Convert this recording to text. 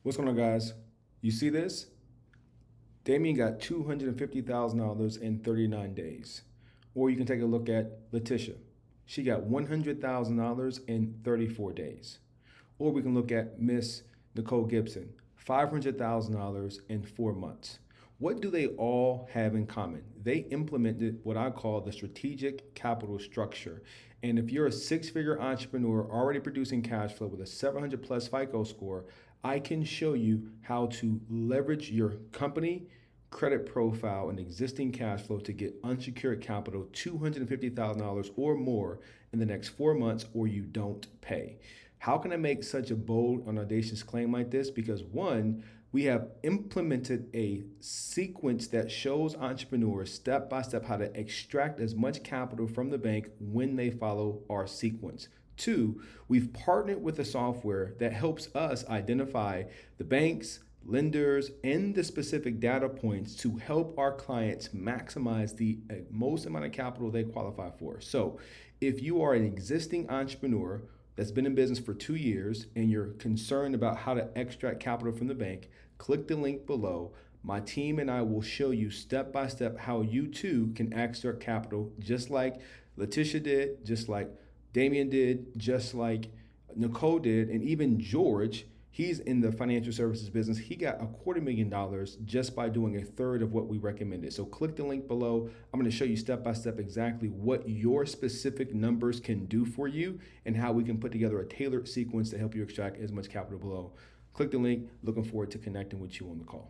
What's going on, guys? You see this? Damien got $250,000 in 39 days. Or you can take a look at Letitia. She got $100,000 in 34 days. Or we can look at Miss Nicole Gibson, $500,000 in 4 months. What do they all have in common? They implemented what I call the strategic capital structure. And if you're a six-figure entrepreneur already producing cash flow with a 700 plus FICO score, I can show you how to leverage your company credit profile and existing cash flow to get unsecured capital $250,000 or more in the next 4 months, or you don't pay. How can I make such a bold and audacious claim like this? Because one, we have implemented a sequence that shows entrepreneurs step by step how to extract as much capital from the bank when they follow our sequence. Two, we've partnered with a software that helps us identify the banks, lenders, and the specific data points to help our clients maximize the most amount of capital they qualify for. So, if you are an existing entrepreneur that's been in business for 2 years and you're concerned about how to extract capital from the bank, click the link below. My team and I will show you step by step how you too can extract capital, just like Letitia did, just like Damien did, just like Nicole did, and even George. He's in the financial services business. He got $250,000 just by doing a third of what we recommended. So click the link below. I'm going to show you step by step exactly what your specific numbers can do for you and how we can put together a tailored sequence to help you extract as much capital below. Click the link. Looking forward to connecting with you on the call.